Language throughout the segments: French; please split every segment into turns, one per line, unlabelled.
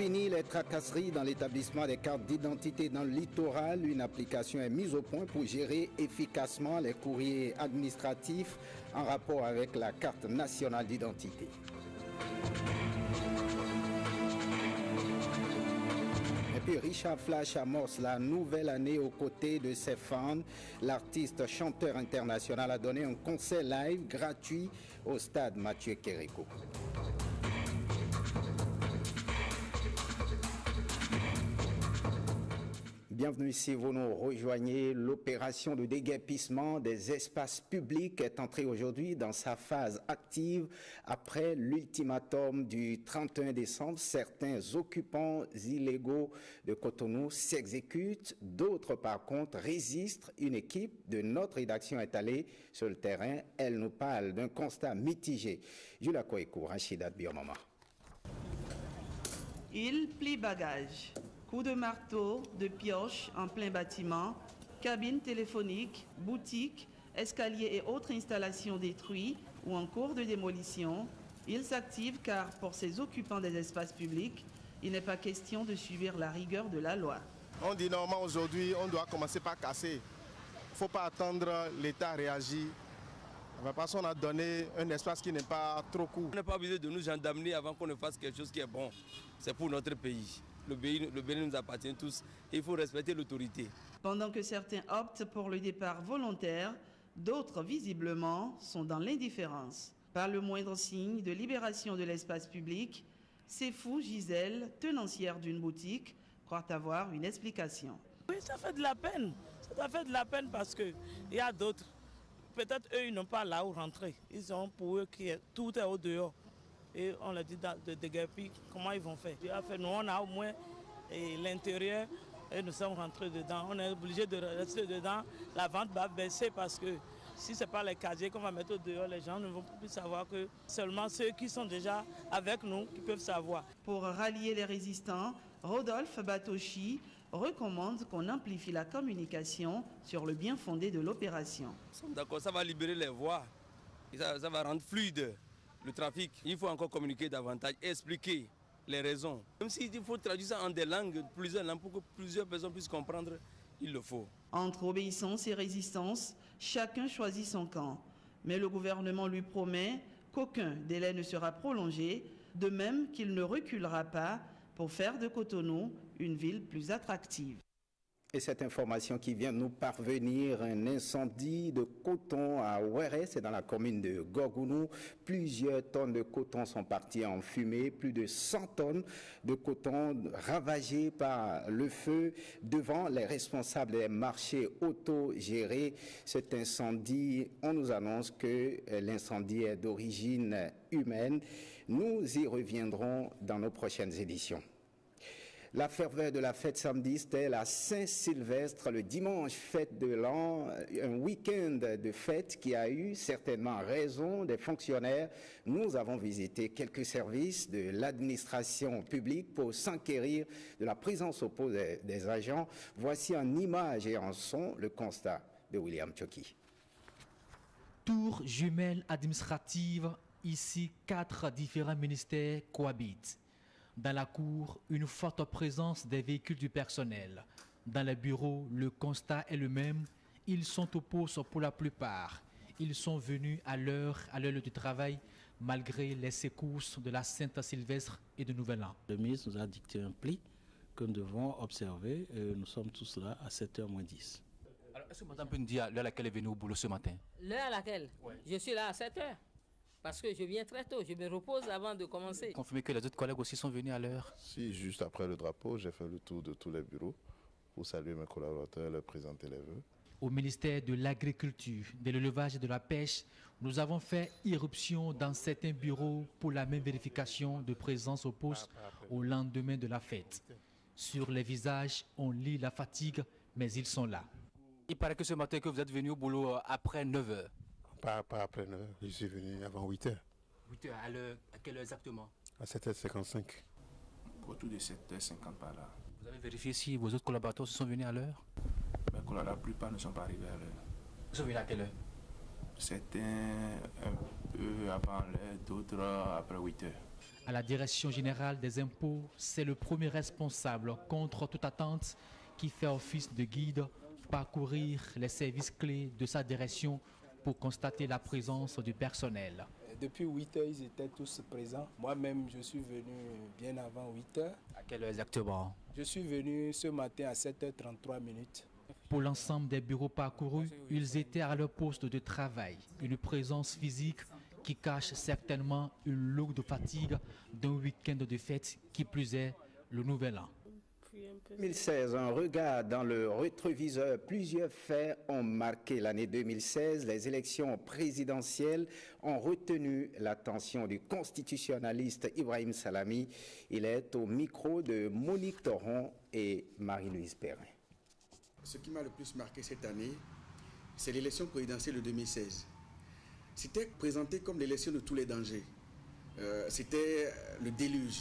Fini les tracasseries dans l'établissement des cartes d'identité dans le littoral. Une application est mise au point pour gérer efficacement les courriers administratifs en rapport avec la carte nationale d'identité. Et puis Richard Flash amorce la nouvelle année aux côtés de ses fans. L'artiste chanteur international a donné un concert live gratuit au stade Mathieu Kéréko. Bienvenue si vous nous rejoignez. L'opération de déguerpissement des espaces publics est entrée aujourd'hui dans sa phase active après l'ultimatum du 31 décembre. Certains occupants illégaux de Cotonou s'exécutent, d'autres par contre résistent. Une équipe de notre rédaction est allée sur le terrain. Elle nous parle d'un constat mitigé. Julia Koekou, Rachida Biomama.
Il plie bagages. Coups de marteau, de pioche en plein bâtiment, cabines téléphoniques, boutiques, escaliers et autres installations détruites ou en cours de démolition. Il s'active car pour ces occupants des espaces publics, il n'est pas question de subir la rigueur de la loi.
On dit normalement aujourd'hui, on doit commencer par casser. Il ne faut pas attendre l'État réagir. Parce qu'on a donné un espace qui n'est pas trop court.
On n'est pas obligé de nous gendarmerie avant qu'on ne fasse quelque chose qui est bon. C'est pour notre pays. Le Bénin nous appartient tous et il faut respecter l'autorité. Pendant que certains optent pour le départ volontaire, d'autres visiblement sont dans l'indifférence. Par le moindre signe de libération de l'espace public, c'est fou Gisèle, tenancière d'une boutique, croit avoir une explication.
Oui, ça fait de la peine. Ça fait de la peine parce qu'il y a d'autres. Peut-être eux, ils n'ont pas là où rentrer. Ils ont pour eux que tout est au dehors. Et on leur dit de déguerpir, comment ils vont faire. Nous, on a au moins l'intérieur et nous sommes rentrés dedans. On est obligé de rester dedans. La vente va baisser parce que si ce n'est pas les casiers qu'on va mettre au dehors, les gens ne vont plus savoir que seulement ceux qui sont déjà avec nous qui peuvent savoir.
Pour rallier les résistants, Rodolphe Batoshi recommande qu'on amplifie la communication sur le bien fondé de l'opération.
D'accord, ça va libérer les voies et ça va rendre fluide le trafic. Il faut encore communiquer davantage, expliquer les raisons. Même s'il faut traduire ça en des langues, plusieurs langues, pour que plusieurs personnes puissent comprendre, il le faut.
Entre obéissance et résistance, chacun choisit son camp. Mais le gouvernement lui promet qu'aucun délai ne sera prolongé, de même qu'il ne reculera pas pour faire de Cotonou une ville plus attractive.
Et cette information qui vient de nous parvenir, un incendie de coton à Ouéré, c'est dans la commune de Gorgounou. Plusieurs tonnes de coton sont parties en fumée, plus de 100 tonnes de coton ravagées par le feu devant les responsables des marchés autogérés. Cet incendie, on nous annonce que l'incendie est d'origine humaine. Nous y reviendrons dans nos prochaines éditions. La ferveur de la fête samedi, c'était la Saint-Sylvestre, le dimanche fête de l'an, un week-end de fête qui a eu certainement raison des fonctionnaires. Nous avons visité quelques services de l'administration publique pour s'enquérir de la présence au poste des agents. Voici en images et en son le constat de William Choki.
Tour jumelle administrative, ici 4 différents ministères cohabitent. Dans la cour, une forte présence des véhicules du personnel. Dans les bureaux, le constat est le même. Ils sont au poste pour la plupart. Ils sont venus à l'heure du travail, malgré les secousses de la Saint-Sylvestre et de Nouvel An.
Le ministre nous a dicté un pli que nous devons observer. Et nous sommes tous là à 7h moins 10.
Alors, est-ce que madame peut nous dire l'heure à laquelle elle est venue au boulot ce matin?
L'heure à laquelle? Ouais. Je suis là à 7h. Parce que je viens très tôt, je me repose avant de commencer.
Confirmez que les autres collègues aussi sont venus à l'heure?
Si, juste après le drapeau, j'ai fait le tour de tous les bureaux pour saluer mes collaborateurs, leur présenter les vœux.
Au ministère de l'Agriculture, de l'Élevage et de la Pêche, nous avons fait irruption dans certains bureaux pour la même vérification de présence au poste au lendemain de la fête. Sur les visages, on lit la fatigue, mais ils sont là. Il paraît que ce matin que vous êtes venu au boulot après 9h.
Pas après 9h, je suis venu avant 8h.
8h, à quelle heure exactement?
À 7h55.
Autour de 7h50 par là.
Vous avez vérifié si vos autres collaborateurs sont venus à l'heure?
La plupart ne sont pas arrivés à l'heure.
Ils sont venus à quelle heure?
Certains un peu avant l'heure, d'autres après 8 heures.
À la Direction générale des impôts, c'est le premier responsable contre toute attente qui fait office de guide, parcourir les services clés de sa direction pour constater la présence du personnel.
Depuis 8 heures, ils étaient tous présents. Moi-même, je suis venu bien avant 8 heures.
À quelle heure exactement?
Je suis venu ce matin à 7h33 minutes.
Pour l'ensemble des bureaux parcourus, ils étaient à leur poste de travail. Une présence physique qui cache certainement une lourde fatigue d'un week-end de fête, qui plus est le Nouvel An.
2016, un regard dans le rétroviseur. Plusieurs faits ont marqué l'année 2016. Les élections présidentielles ont retenu l'attention du constitutionnaliste Ibrahim Salami. Il est au micro de Monique Thoron et Marie-Louise Perrin.
Ce qui m'a le plus marqué cette année, c'est l'élection présidentielle de 2016. C'était présenté comme l'élection de tous les dangers. C'était le déluge,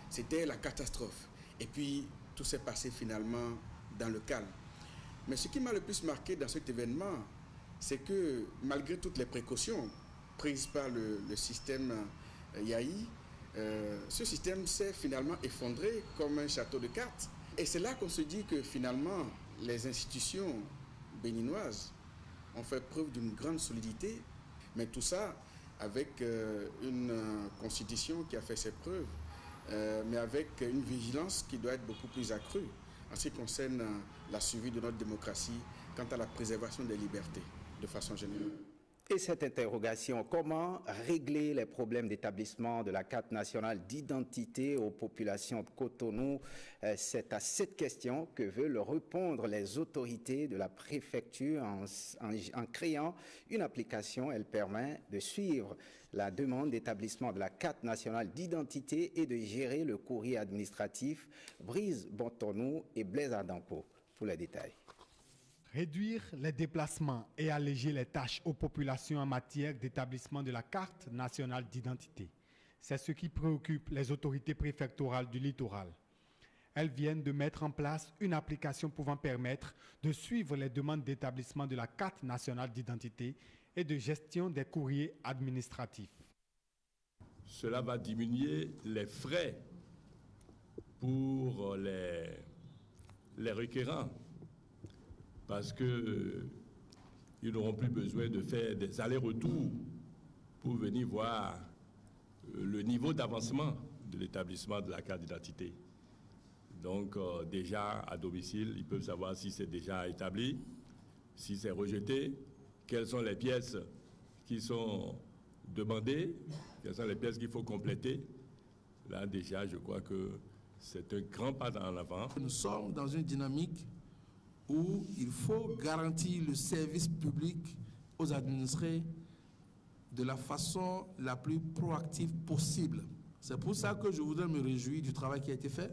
c'était la catastrophe. Et puis, tout s'est passé finalement dans le calme. Mais ce qui m'a le plus marqué dans cet événement, c'est que malgré toutes les précautions prises par le système Yahi, ce système s'est finalement effondré comme un château de cartes. Et c'est là qu'on se dit que finalement, les institutions béninoises ont fait preuve d'une grande solidité, mais tout ça avec une constitution qui a fait ses preuves, mais avec une vigilance qui doit être beaucoup plus accrue en ce qui concerne la survie de notre démocratie, quant à la préservation des libertés de façon générale.
Et cette interrogation, comment régler les problèmes d'établissement de la carte nationale d'identité aux populations de Cotonou? C'est à cette question que veulent répondre les autorités de la préfecture en créant une application. Elle permet de suivre la demande d'établissement de la carte nationale d'identité et de gérer le courrier administratif. Brice Bontonou et Blaise Adampo pour les détails.
Réduire les déplacements et alléger les tâches aux populations en matière d'établissement de la carte nationale d'identité. C'est ce qui préoccupe les autorités préfectorales du littoral. Elles viennent de mettre en place une application pouvant permettre de suivre les demandes d'établissement de la carte nationale d'identité et de gestion des courriers administratifs.
Cela va diminuer les frais pour les requérants, parce qu'ils n'auront plus besoin de faire des allers-retours pour venir voir le niveau d'avancement de l'établissement de la carte d'identité. Donc déjà à domicile, ils peuvent savoir si c'est déjà établi, si c'est rejeté, quelles sont les pièces qui sont demandées, quelles sont les pièces qu'il faut compléter. Là déjà, je crois que c'est un grand pas en avant.
Nous sommes dans une dynamique où il faut garantir le service public aux administrés de la façon la plus proactive possible. C'est pour ça que je voudrais me réjouir du travail qui a été fait.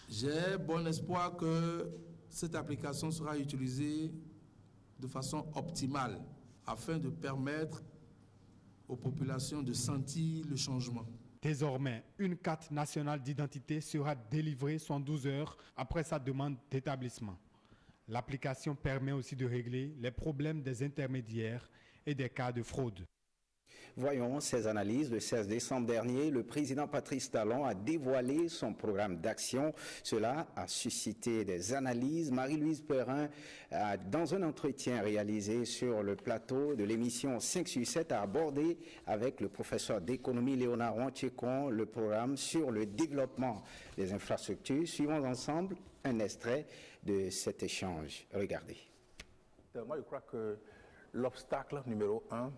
J'ai bon espoir que cette application sera utilisée de façon optimale afin de permettre aux populations de sentir le changement.
Désormais, une carte nationale d'identité sera délivrée 112 heures après sa demande d'établissement. L'application permet aussi de régler les problèmes des intermédiaires et des cas de fraude.
Voyons ces analyses. Le 16 décembre dernier, le président Patrice Talon a dévoilé son programme d'action. Cela a suscité des analyses. Marie-Louise Perrin, dans un entretien réalisé sur le plateau de l'émission 5 sur 7, a abordé avec le professeur d'économie Léonard Rouantchécon le programme sur le développement des infrastructures. Suivons ensemble un extrait de cet échange. Regardez.
Moi, je crois que l'obstacle numéro 1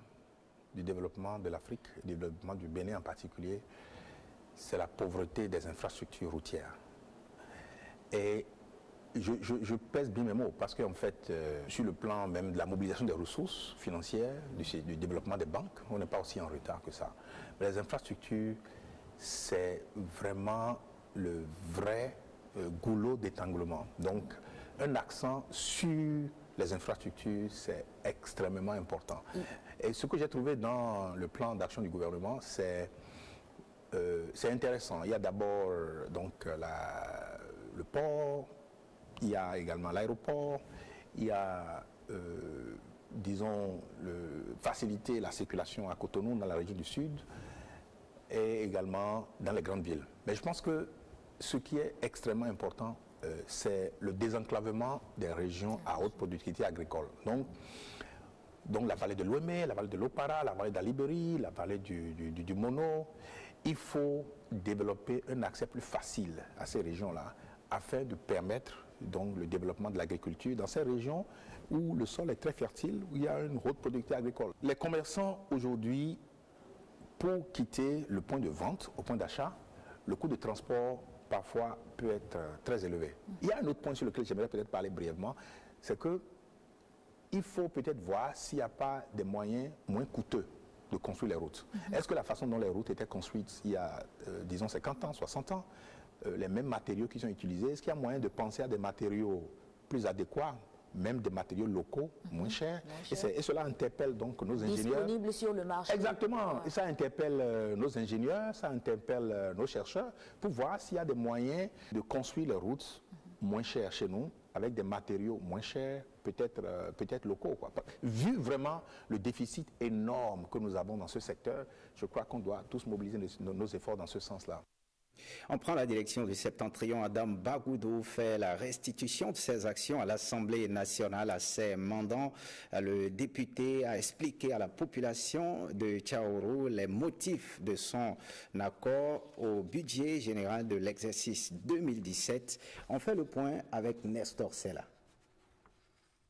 du développement de l'Afrique, du développement du Bénin en particulier, c'est la pauvreté des infrastructures routières. Et je pèse bien mes mots parce qu'en fait, sur le plan même de la mobilisation des ressources financières, du développement des banques, on n'est pas aussi en retard que ça. Mais les infrastructures, c'est vraiment le vrai goulot d'étranglement. Donc, un accent sur les infrastructures, c'est extrêmement important. Et ce que j'ai trouvé dans le plan d'action du gouvernement, c'est intéressant. Il y a d'abord donc le port, il y a également l'aéroport, il y a disons, faciliter la circulation à Cotonou, dans la région du Sud, et également dans les grandes villes. Mais je pense que ce qui est extrêmement important, c'est le désenclavement des régions à haute productivité agricole. Donc la vallée de l'Ouémé, la vallée de l'Opara, la vallée d'Alibéry, la vallée du Mono. Il faut développer un accès plus facile à ces régions-là afin de permettre donc le développement de l'agriculture dans ces régions où le sol est très fertile, où il y a une haute productivité agricole. Les commerçants aujourd'hui, pour quitter le point de vente au point d'achat, le coût de transport parfois peut être très élevé. Il y a un autre point sur lequel j'aimerais peut-être parler brièvement, c'est que il faut peut-être voir s'il n'y a pas des moyens moins coûteux de construire les routes. Est-ce que la façon dont les routes étaient construites il y a, disons, 50 ans, 60 ans, les mêmes matériaux qui sont utilisés, est-ce qu'il y a moyen de penser à des matériaux plus adéquats, même des matériaux locaux, moins chers, et cela interpelle donc nos ingénieurs.
Disponibles sur le marché.
Exactement, et ça interpelle nos ingénieurs, ça interpelle nos chercheurs, pour voir s'il y a des moyens de construire les routes moins chères chez nous, avec des matériaux moins chers, peut-être locaux, quoi. Vu vraiment le déficit énorme que nous avons dans ce secteur, je crois qu'on doit tous mobiliser nos efforts dans ce sens-là.
On prend la direction du Septentrion. Adam Bagoudou fait la restitution de ses actions à l'Assemblée nationale à ses mandants. Le député a expliqué à la population de Tchaourou les motifs de son accord au budget général de l'exercice 2017. On fait le point avec Nestor Sella.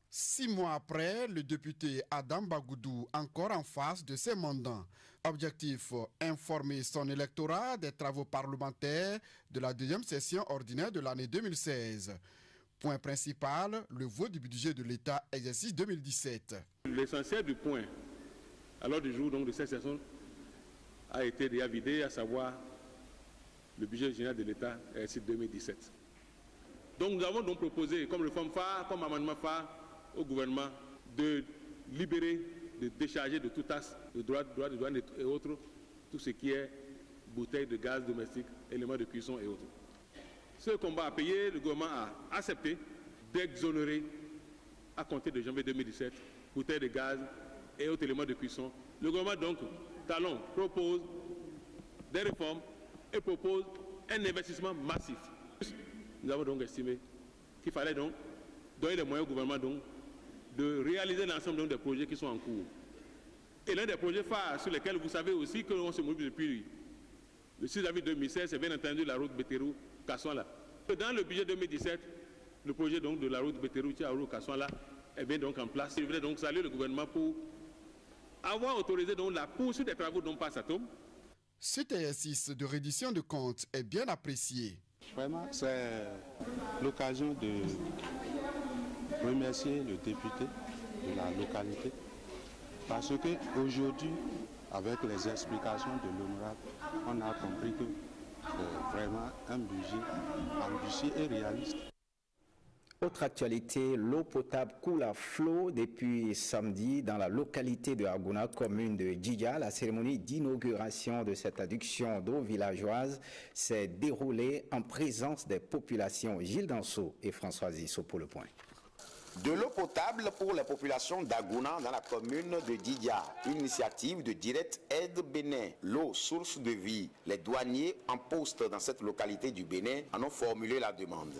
6 mois après, le député Adam Bagoudou, encore en face de ses mandants. Objectif, informer son électorat des travaux parlementaires de la deuxième session ordinaire de l'année 2016. Point principal, le vote du budget de l'État exercice 2017.
L'essentiel du point à l'ordre du jour donc, de cette session a été déjà vidé, à savoir le budget général de l'État exercice 2017. Donc nous avons donc proposé comme réforme phare, comme amendement phare au gouvernement de libérer, de décharger de toute taxe, de droits de douane et autres, tout ce qui est bouteilles de gaz domestique, éléments de cuisson et autres. Ce combat à payer, le gouvernement a accepté d'exonérer à compter de janvier 2017 bouteilles de gaz et autres éléments de cuisson. Le gouvernement donc, Talon, propose des réformes et propose un investissement massif. Nous avons donc estimé qu'il fallait donc donner les moyens au gouvernement donc de réaliser l'ensemble des projets qui sont en cours. Et l'un des projets phares sur lesquels vous savez aussi que l'on se mobilise depuis le 6 avril 2016, c'est bien entendu la route Bétérou-Kassoala. Dans le budget 2017, le projet donc de la route Bétérou-Kassoala est bien donc en place. Je voudrais donc saluer le gouvernement pour avoir autorisé donc la poursuite des travaux dont passe Atom.
Cet exercice de reddition de comptes est bien apprécié.
Vraiment, c'est l'occasion de remercier le député de la localité parce qu'aujourd'hui, avec les explications de l'honorable, on a compris que c'est vraiment un budget ambitieux et réaliste.
Autre actualité, l'eau potable coule à flot depuis samedi dans la localité de Agouna, commune de Djidja. La cérémonie d'inauguration de cette adduction d'eau villageoise s'est déroulée en présence des populations. Gilles Danso et François Zissou pour le point.
De l'eau potable pour les populations d'Agouna dans la commune de Djidja, une initiative de Direct Aide Bénin, l'eau source de vie. Les douaniers en poste dans cette localité du Bénin en ont formulé la demande.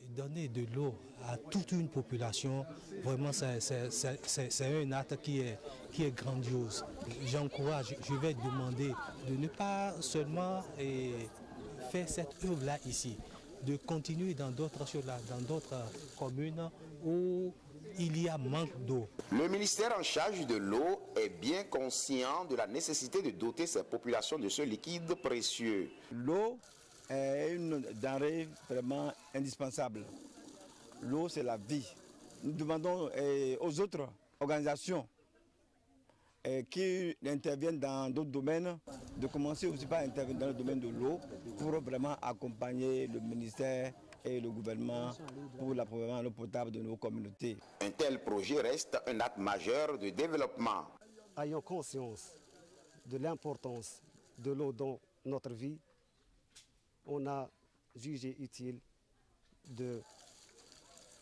Donner de l'eau à toute une population, vraiment c'est un acte qui est grandiose. J'encourage, je vais demander de ne pas seulement faire cette œuvre-là ici, de continuer dans d'autres communes où il y a manque d'eau.
Le ministère en charge de l'eau est bien conscient de la nécessité de doter ces populations de ce liquide précieux.
L'eau est une denrée vraiment indispensable. L'eau, c'est la vie. Nous demandons aux autres organisations qui interviennent dans d'autres domaines de commencer aussi par intervenir dans le domaine de l'eau pour vraiment accompagner le ministère et le gouvernement pour l'approvisionnement de l'eau potable de nos communautés.
Un tel projet reste un acte majeur de développement.
Ayons conscience de l'importance de l'eau dans notre vie. On a jugé utile de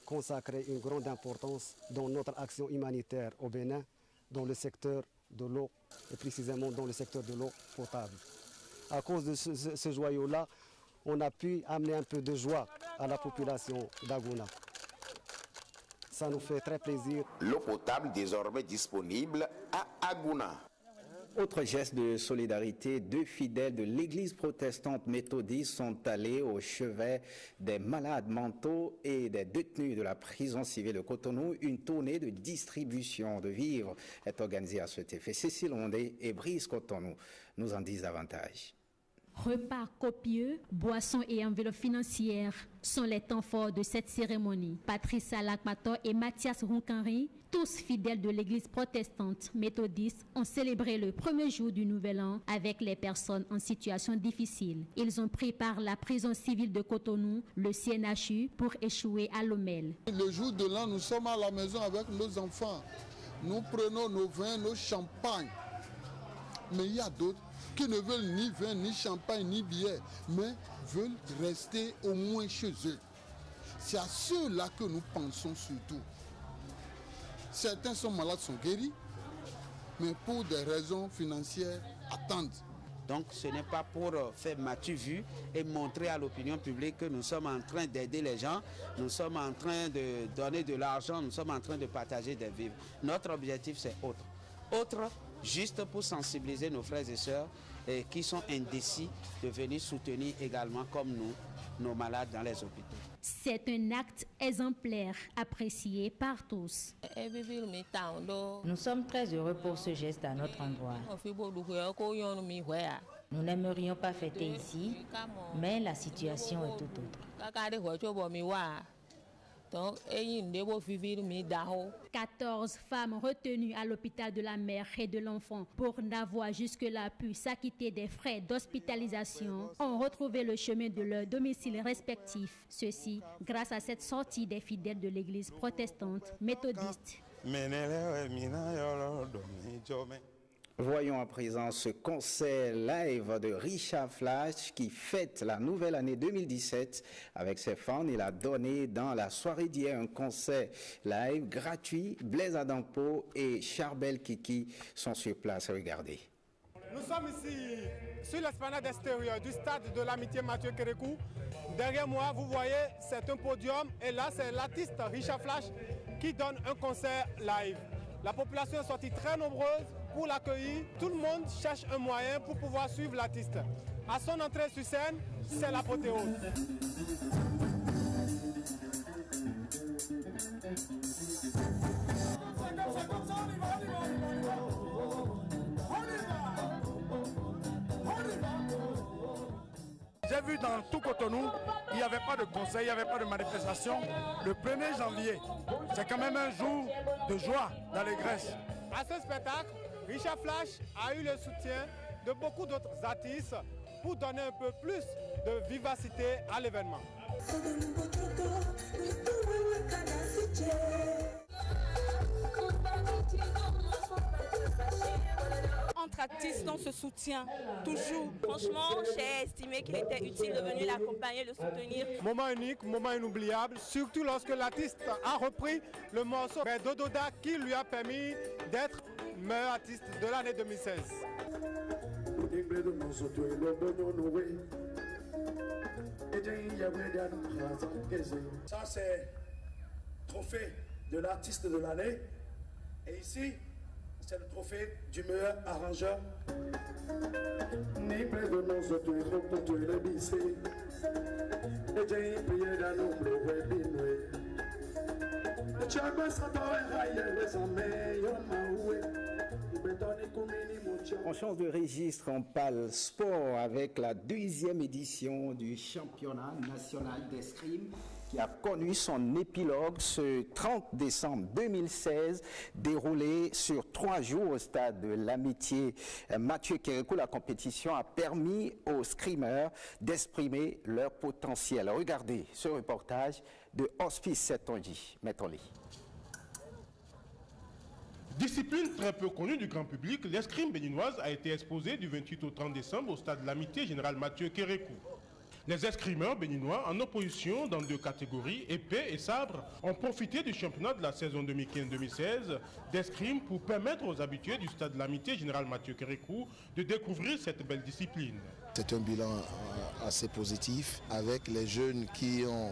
consacrer une grande importance dans notre action humanitaire au Bénin, dans le secteur de l'eau, et précisément dans le secteur de l'eau potable. À cause de ce joyau-là, on a pu amener un peu de joie à la population d'Agouna. Ça nous fait très plaisir.
L'eau potable désormais disponible à Agouna.
Autre geste de solidarité, 2 fidèles de l'église protestante méthodiste sont allés au chevet des malades mentaux et des détenus de la prison civile de Cotonou. Une tournée de distribution de vivres est organisée à cet effet. Cécile Ondé et Brice Cotonou nous en disent davantage.
Repas copieux, boissons et enveloppes financières sont les temps forts de cette cérémonie. Patrice Alakmato et Mathias Roukanri, tous fidèles de l'église protestante méthodiste, ont célébré le premier jour du Nouvel An avec les personnes en situation difficile. Ils ont pris part à la prison civile de Cotonou, le CNHU, pour échouer à Lomel.
Le jour de l'an, nous sommes à la maison avec nos enfants. Nous prenons nos vins, nos champagnes. Mais il y a d'autres qui ne veulent ni vin, ni champagne, ni bière, mais veulent rester au moins chez eux. C'est à ceux-là que nous pensons surtout. Certains sont malades, sont guéris, mais pour des raisons financières, attendent.
Donc ce n'est pas pour faire matu-vu et montrer à l'opinion publique que nous sommes en train d'aider les gens, nous sommes en train de donner de l'argent, nous sommes en train de partager des vivres. Notre objectif c'est autre. Autre, juste pour sensibiliser nos frères et sœurs qui sont indécis de venir soutenir également comme nous, nos malades dans les hôpitaux.
C'est un acte exemplaire apprécié par tous.
Nous sommes très heureux pour ce geste à notre endroit. Nous n'aimerions pas fêter ici, mais la situation est tout autre.
14 femmes retenues à l'hôpital de la mère et de l'enfant pour n'avoir jusque-là pu s'acquitter des frais d'hospitalisation ont retrouvé le chemin de leur domicile respectif. Ceci grâce à cette sortie des fidèles de l'église protestante méthodiste.
Voyons à présent ce concert live de Richard Flash qui fête la nouvelle année 2017 avec ses fans. Il a donné dans la soirée d'hier un concert live gratuit. Blaise Adampo et Charbel Kiki sont sur place. Regardez.
Nous sommes ici sur l'esplanade extérieure du stade de l'amitié Mathieu Kérékou. Derrière moi, vous voyez, c'est un podium et là, c'est l'artiste Richard Flash qui donne un concert live. La population est sortie très nombreuse pour l'accueillir. Tout le monde cherche un moyen pour pouvoir suivre l'artiste. À son entrée sur scène, c'est l'apothéose.
J'ai vu dans tout Cotonou, il n'y avait pas de concert, il n'y avait pas de manifestation. Le 1er janvier, c'est quand même un jour de joie, d'allégresse.
À ce spectacle, Richard Flash a eu le soutien de beaucoup d'autres artistes pour donner un peu plus de vivacité à l'événement.
Entre artistes, on se soutient toujours. Franchement, j'ai estimé qu'il était utile de venir l'accompagner, le soutenir.
Moment unique, moment inoubliable, surtout lorsque l'artiste a repris le morceau Dododa qui lui a permis d'être meilleur artiste de l'année 2016.
Ça c'est le trophée de l'artiste de l'année. Et ici, c'est le trophée du meilleur arrangeur.
On change de registre, on parle sport avec la 2e édition du championnat national d'escrime qui a connu son épilogue ce 30 décembre 2016, déroulé sur 3 jours au stade de l'amitié Mathieu Kérékou. La compétition a permis aux scrimeurs d'exprimer leur potentiel. Regardez ce reportage de Hospice Setonji. Mettons-les.
Discipline très peu connue du grand public, l'escrime béninoise a été exposée du 28 au 30 décembre au stade de l'amitié général Mathieu Kérékou. Les escrimeurs béninois, en opposition dans 2 catégories, épée et sabre, ont profité du championnat de la saison 2015-2016 d'escrime pour permettre aux habitués du stade de l'Amitié Général Mathieu Kérékou de découvrir cette belle discipline.
C'est un bilan assez positif avec les jeunes qui ont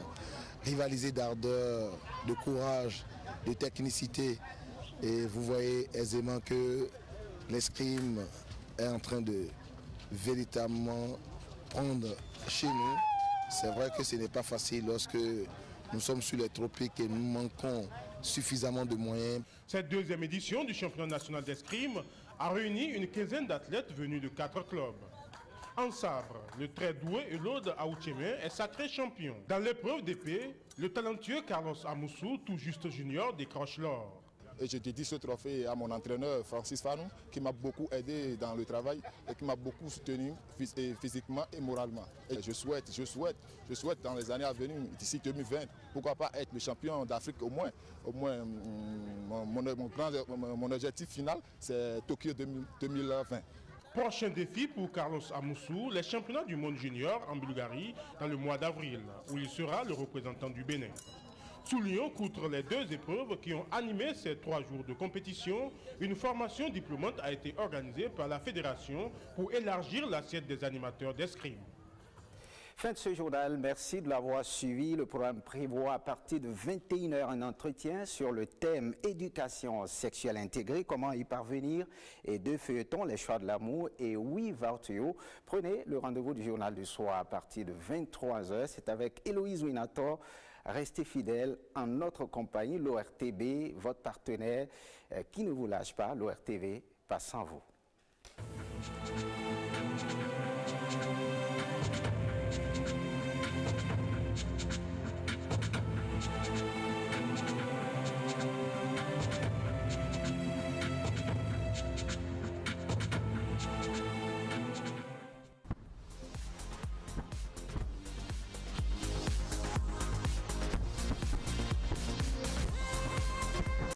rivalisé d'ardeur, de courage, de technicité. Et vous voyez aisément que l'escrime est en train de véritablement prendre chez nous. C'est vrai que ce n'est pas facile lorsque nous sommes sur les tropiques et nous manquons suffisamment de moyens.
Cette 2e édition du championnat national d'escrime a réuni une quinzaine d'athlètes venus de 4 clubs. En sabre, le très doué Eulode Aoucheme est sacré champion. Dans l'épreuve d'épée, le talentueux Carlos Amoussou, tout juste junior, décroche l'or.
Et je dédie ce trophée à mon entraîneur Francis Fanou, qui m'a beaucoup aidé dans le travail et qui m'a beaucoup soutenu physiquement et moralement. Et je souhaite dans les années à venir, d'ici 2020, pourquoi pas être le champion d'Afrique au moins. Mon objectif final, c'est Tokyo 2020.
Prochain défi pour Carlos Amoussou, les championnats du monde junior en Bulgarie dans le mois d'avril, où il sera le représentant du Bénin. Soulignons qu'outre les 2 épreuves qui ont animé ces 3 jours de compétition, une formation diplômante a été organisée par la fédération pour élargir l'assiette des animateurs d'escrime.
Fin de ce journal, merci de l'avoir suivi. Le programme prévoit à partir de 21 h un entretien sur le thème éducation sexuelle intégrée, comment y parvenir, et 2 feuilletons, les choix de l'amour et Oui Vartuo. Prenez le rendez-vous du journal du soir à partir de 23 h. C'est avec Héloïse Winator. Restez fidèles en notre compagnie, l'ORTB, votre partenaire qui ne vous lâche pas. L'ORTV passe sans vous.